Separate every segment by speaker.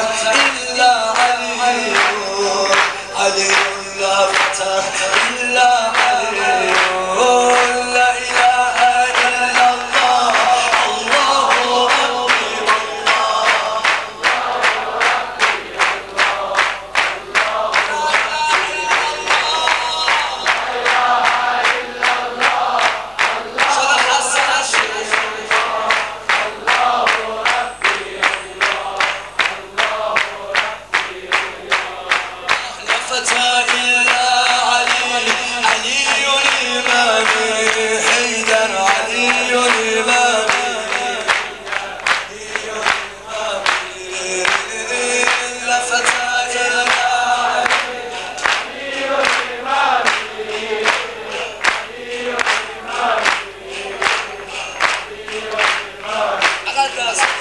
Speaker 1: إلا علي علي لا فتح إلا علي لا إله إلا الله الله أكبر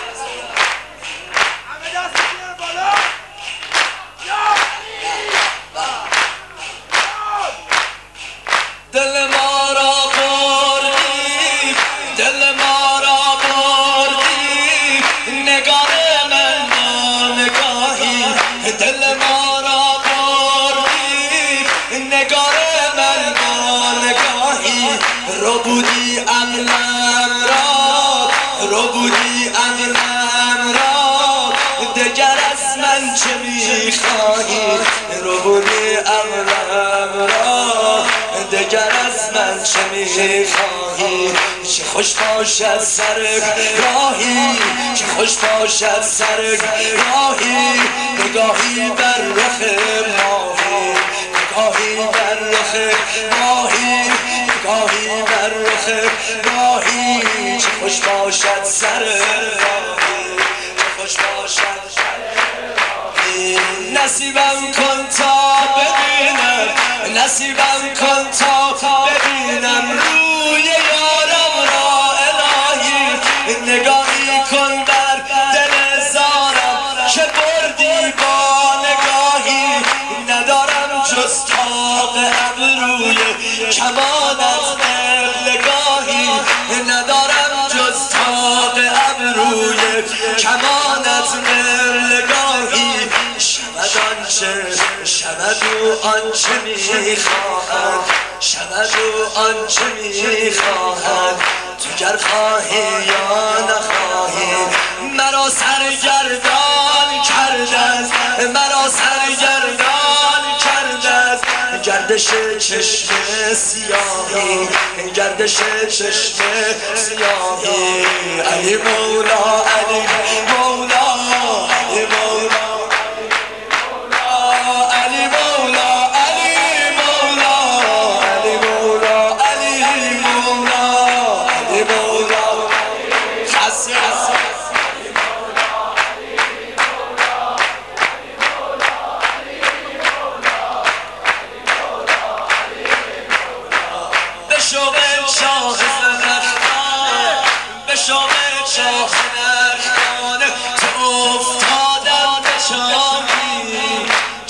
Speaker 1: ربودی عقلم را ربودی عقلم را دگر از من چه میخواهی ربودی عقلم را دگر از من چه میخواهی چه خوش باشد سر راهی چه خوش باشد سر راهی نگاهی بر رخ ماهی نگاهی بر رخ ماهی نگاهی بر رخ ماهی چه خوش باشد سر راهی چه خوش باشد سر راهی نصیبم کن تا ببینم نصیبم کن تا ببینم روی یارم را الهی نگاهی کن بر دل زارم که بردی با نگاهی ندارم جز طاق ابروی کمانت نگاهی ندارم جز طاق ابروی کمانت نگاهی شود او آنچه میخواهد شود او آنچه میخواهد تو گر خواهی یا نخواهی مرا سرگردان کردند مرا سرگردان کردند گردش چشم سیاهی گردش چشم سیاهی علی مولا علی مولا علی مولا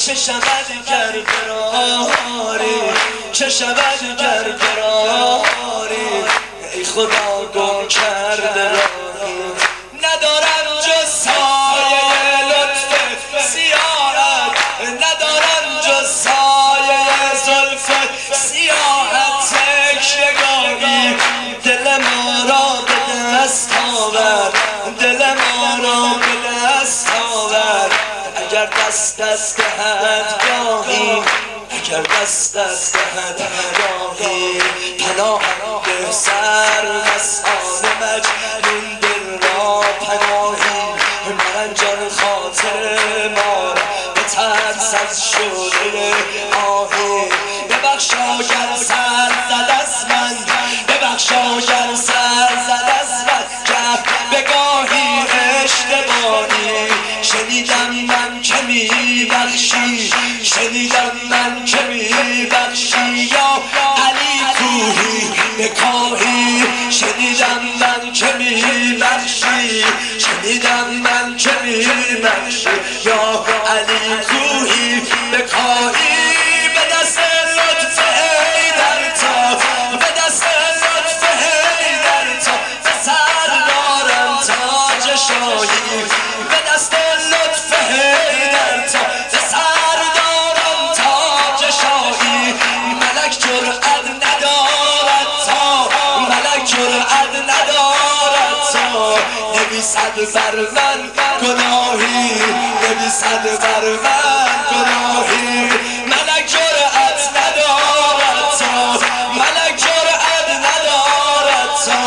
Speaker 1: چه شود گر براری چه شود گر براری ای خدا گم کرده راهی ندارم جز سایه لطف سیاحت ندارم جز سایه زلف سیاحت تکیه‌گاهی دل ما را به دست آور دل ما را به دست آور اگر دست دهد گاهی اگر دست دهد گاهی پناه به سر مسان مجنون دل را پناهی مرنجان خاطر ما به ترس از شعله آهی ببخشا گر سر زد از من ببخشا گر سر زد از من که بگاهی اشتباهی شنیدم من که میبخشی شنیدم من که میبخشی یا علی کوهی بکاهی شنیدم من که میبخشی شنیدم من که میبخشی یا علی کوهی بکاهی به دست لطف حیدر تا به دست لطف حیدر تا به سر دارم تاج شاهی به دست لطف نویسد بر من گناهی، نویسد بر من گناهی. ملک جرأت ندارد تا، ملک جرأت ندارد تا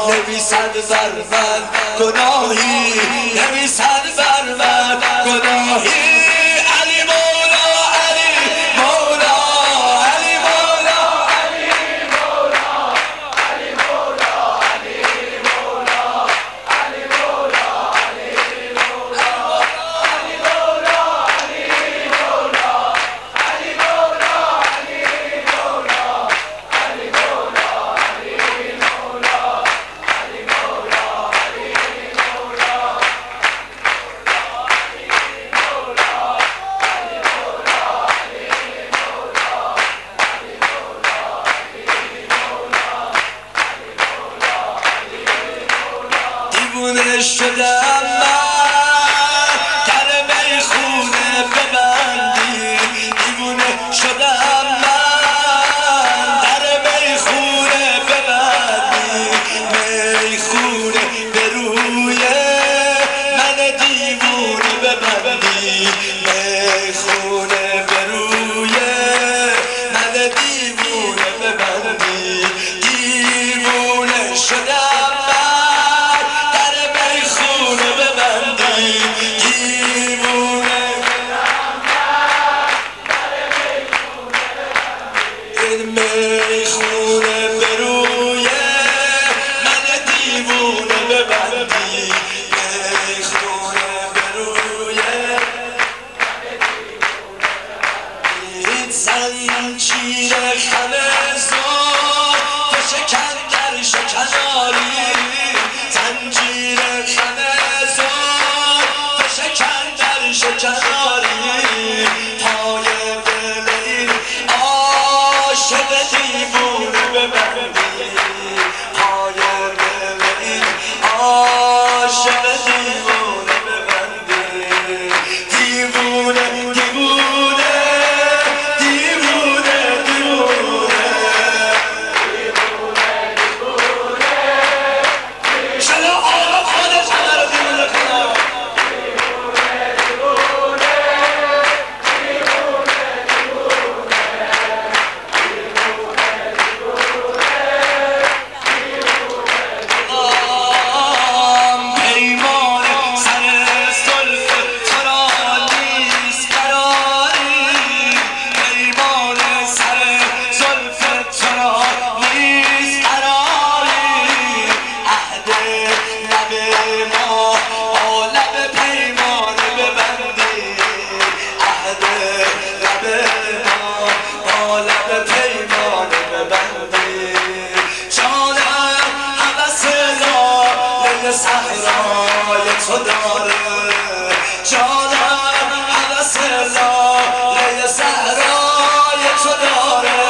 Speaker 1: نویسد بر من گناهی، نویسد بر من گناهی. علی مولا علی مولا علی مولا علی مولا علی مولا علی مولا علی مولا علی مولا علی مولا علی مولا علی مولا علی مولا علی مولا علی مولا علی مولا علی مولا. دیوونه شدم من در میخونه ببندی، دیوونه شدم من در میخونه ببندی، میخونه به روی من دیوونه ببندی، میخونه به روی من دیوونه ببندی. دیوونه شدم میخونه به روی من دیوونه ببندی، میخونه به روی این زنجیر خمزان تو شکن در شکناری، زنجیر خمزان تو شکن در شکناری. پای دل این عاشق دیوونه ببندی، پای دل این عاشق دیوونه ببندی. دیوونه دیوونه دیوونه دیوونه شده آقا خودش همه رو دیوونه کنم. صحرای تو داره جانم، حوث لاله صحرای تو داره.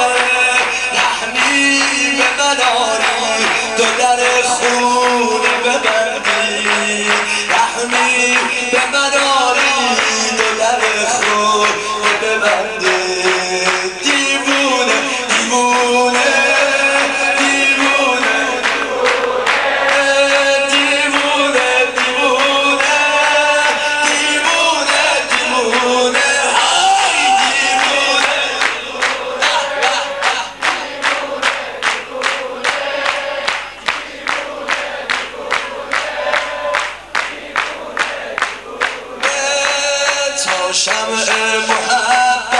Speaker 1: رحمی به من آری دو در خونه ببندی، رحمی به من آری دو در خونه ببندی. دیوونه دیوونه شمع محبت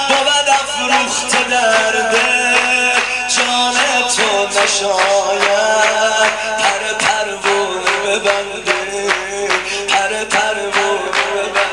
Speaker 1: بود افروخته در دل، جان تو نشاید پر پروانه ببنده.